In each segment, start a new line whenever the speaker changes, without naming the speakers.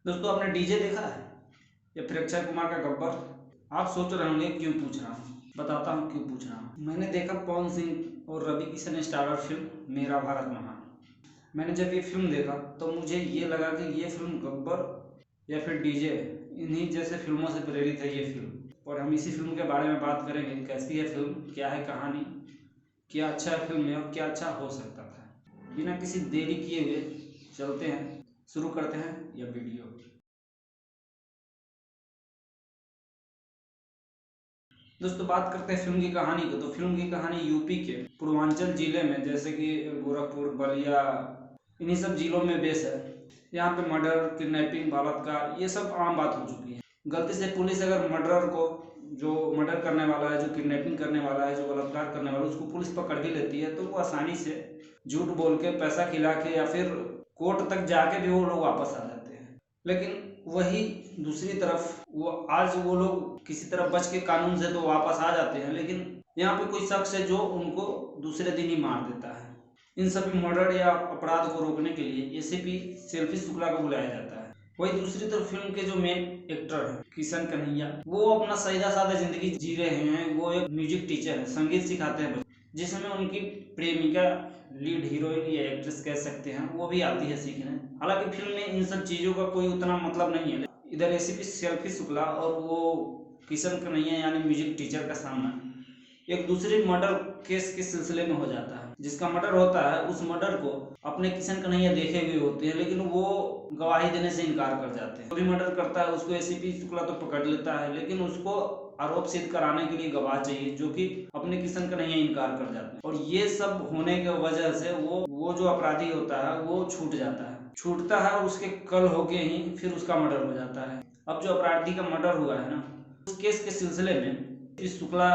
दोस्तों, आपने डीजे देखा है या फिर अक्षय कुमार का गब्बर? आप सोच रहे होंगे क्यों पूछ रहा हूँ। बताता हूँ क्यों पूछ रहा हूँ। मैंने देखा पवन सिंह और रवि किशन स्टारर फिल्म मेरा भारत महान। मैंने जब ये फिल्म देखा तो मुझे ये लगा कि ये फिल्म गब्बर या फिर डीजे इन्हीं जैसे फिल्मों से प्रेरित है ये फिल्म। और हम इसी फिल्म के बारे में बात करेंगे, कैसी है फिल्म, क्या है कहानी, क्या अच्छा है फिल्म में और क्या अच्छा हो सकता था। बिना किसी देरी किए हुए चलते हैं, शुरू करते हैं यह वीडियो। दोस्तों, बात करते हैं फिल्म की कहानी को। तो फिल्म की कहानी यूपी के पूर्वांचल जिले में, जैसे कि गोरखपुर, बलिया, इन्हीं सब जिलों में बेस है। यहाँ पे मर्डर, किडनैपिंग, बलात्कार ये सब आम बात हो चुकी है। गलती से पुलिस अगर मर्डर को, जो मर्डर करने वाला है, जो किडनैपिंग करने वाला है, जो बलात्कार करने वाला है, उसको पुलिस पकड़ भी लेती है तो वो आसानी से झूठ बोल के, पैसा खिला के या फिर कोर्ट तक जाके भी वो लोग वापस आ जाते हैं। लेकिन वही दूसरी तरफ आज वो लोग किसी तरह बच के कानून से तो वापस आ जाते हैं, लेकिन यहाँ पे कोई शख्स है जो उनको दूसरे दिन ही मार देता है। इन सभी मर्डर या अपराध को रोकने के लिए एसीपी सेल्फी शुक्ला को बुलाया जाता है। वही दूसरी तरफ फिल्म के जो मेन एक्टर है किशन कन्हैया, वो अपना सीधा साधा जिंदगी जी रहे हैं। वो एक म्यूजिक टीचर है, संगीत सिखाते हैं, जिसमें उनकी प्रेमिका, लीड हीरोइन या एक्ट्रेस कह सकते हैं, वो भी आती है सीखने। हालांकि फिल्म में इन सब चीज़ों का कोई उतना मतलब नहीं है। इधर एसीपी सेल्फी शुक्ला और वो किशन कन्हैया यानी म्यूजिक टीचर का सामना एक दूसरे मर्डर केस के सिलसिले में हो जाता है। जिसका मर्डर होता है उस मर्डर को अपने किशन कन्हैया देखे हुए होते हैं, लेकिन वो गवाही देने से इनकार कर जाते हैं। जो भी मर्डर करता है उसको एसीपी शुक्ला तो पकड़ लेता है, लेकिन उसको आरोप सिद्ध कराने के लिए गवाह चाहिए, जो कि अपने किशन कन्हैया इनकार कर जाते हैं। और ये सब होने की वजह से वो जो अपराधी होता है वो छूट जाता है। छूटता है और उसके कल होके ही फिर उसका मर्डर हो जाता है। अब जो अपराधी का मर्डर हुआ है ना, उस केस के सिलसिले में शुक्ला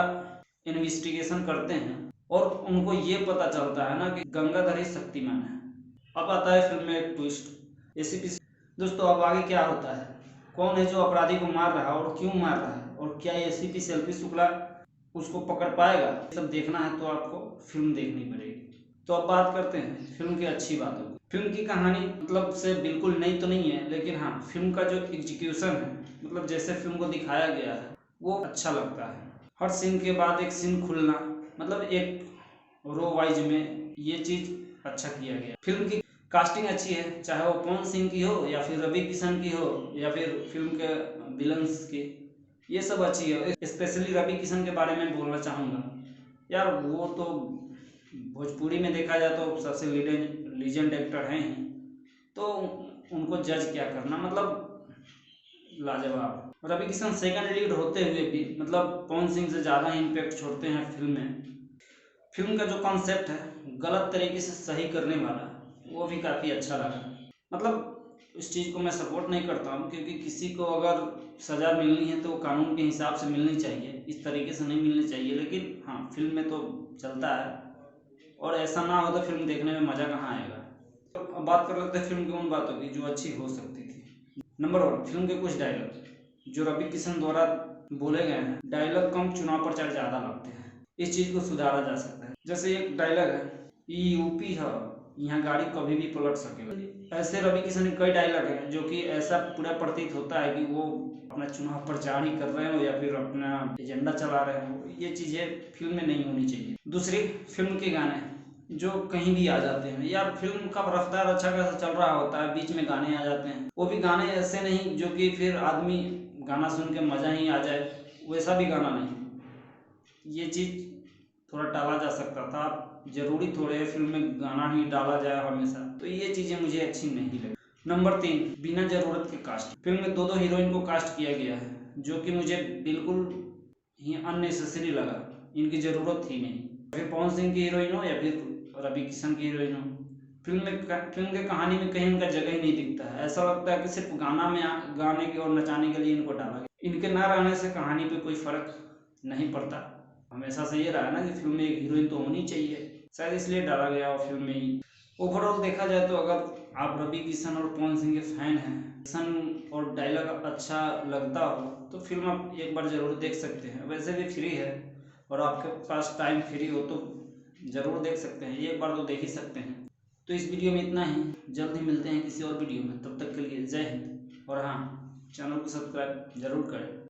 इन्वेस्टिगेशन करते हैं और उनको ये पता चलता है ना कि गंगाधर ही शक्तिमान है। अब आता है फिल्म में एक ट्विस्ट। एसीपी दोस्तों, अब आगे क्या होता है, कौन है जो अपराधी को मार रहा है और क्यों मार रहा है, और क्या एसीपी सेल्फी शुक्ला उसको पकड़ पाएगा, ये सब देखना है तो आपको फिल्म देखनी पड़ेगी। तो अब बात करते हैं फिल्म की अच्छी बातों की। फिल्म की कहानी मतलब से बिल्कुल नई तो नहीं है, लेकिन हाँ, फिल्म का जो एग्जीक्यूशन है, मतलब जैसे फिल्म को दिखाया गया है वो अच्छा लगता है। हर सीन के बाद एक सीन खुलना, मतलब एक रो वाइज में ये चीज़ अच्छा किया गया। फिल्म की कास्टिंग अच्छी है, चाहे वो पवन सिंह की हो या फिर रवि किशन की हो या फिर फिल्म के विलन्स की, ये सब अच्छी है। स्पेशली रवि किशन के बारे में बोलना चाहूँगा यार, वो तो भोजपुरी में देखा जाए तो सबसे लीजेंड एक्टर हैं ही, तो उनको जज क्या करना, मतलब लाजवाब। रवि किशन सेकंड लीड होते हुए भी मतलब पवन सिंह से ज़्यादा इम्पैक्ट छोड़ते हैं फिल्म में। फिल्म का जो कॉन्सेप्ट है गलत तरीके से सही करने वाला, वो भी काफ़ी अच्छा लगा। मतलब इस चीज़ को मैं सपोर्ट नहीं करता हूँ, क्योंकि किसी को अगर सज़ा मिलनी है तो कानून के हिसाब से मिलनी चाहिए, इस तरीके से नहीं मिलनी चाहिए। लेकिन हाँ, फिल्म में तो चलता है, और ऐसा ना हो तो फिल्म देखने में मज़ा कहाँ आएगा। तो अब बात कर लेते हैं फिल्म की उन बातों की जो अच्छी हो सकती थी। नंबर 1, फिल्म के कुछ डायलॉग जो रवि किशन द्वारा बोले गए हैं। डायलॉग कम, चुनाव प्रचार ज़्यादा लगते हैं। इस चीज़ को सुधारा जा सकता है। जैसे एक डायलॉग है, ये यूपी है, यहाँ गाड़ी कभी भी पलट सकेगा। ऐसे रवि किशन के कई डायलॉग हैं जो कि ऐसा पूरा प्रतीत होता है कि वो अपना चुनाव प्रचार ही कर रहे हो या फिर अपना एजेंडा चला रहे हो। ये चीज़ें फिल्म में नहीं होनी चाहिए। दूसरी, फिल्म के गाने जो कहीं भी आ जाते हैं यार। फिल्म का रफ्तार अच्छा खासा चल रहा होता है, बीच में गाने आ जाते हैं। वो भी गाने ऐसे नहीं जो कि फिर आदमी गाना सुन के मज़ा ही आ जाए, वैसा भी गाना नहीं। ये चीज़ थोड़ा टाला जा सकता था। जरूरी थोड़े है फिल्म में गाना ही डाला जाए हमेशा, तो ये चीज़ें मुझे अच्छी नहीं लगी। नंबर 3, बिना जरूरत के कास्ट। फिल्म में 2 हीरोइन को कास्ट किया गया है, जो कि मुझे बिल्कुल ही अननेसेसरी लगा। इनकी ज़रूरत ही नहीं। फिर पवन सिंह की हीरोइन हो या फिर रवि किशन की हीरोइन हो, फिल्म के कहानी में कहीं उनका जगह ही नहीं दिखता है। ऐसा लगता है कि सिर्फ गाने के और नचाने के लिए इनको डाला गया। इनके ना रहने से कहानी पे कोई फर्क नहीं पड़ता। हमेशा से ये रहा ना कि फिल्म में एक हीरोइन तो होनी चाहिए, शायद इसलिए डाला गया और फिल्म में ही। ओवरऑल देखा जाए तो अगर आप रवि किशन और पवन सिंह के फैन हैं, एक्शन और डायलॉग अच्छा लगता हो तो फिल्म आप एक बार ज़रूर देख सकते हैं। वैसे भी फ्री है और आपके पास टाइम फ्री हो तो ज़रूर देख सकते हैं, एक बार तो देख ही सकते हैं। तो इस वीडियो में इतना ही। जल्द ही मिलते हैं किसी और वीडियो में, तब तक के लिए जय हिंद। और हाँ, चैनल को सब्सक्राइब जरूर करें।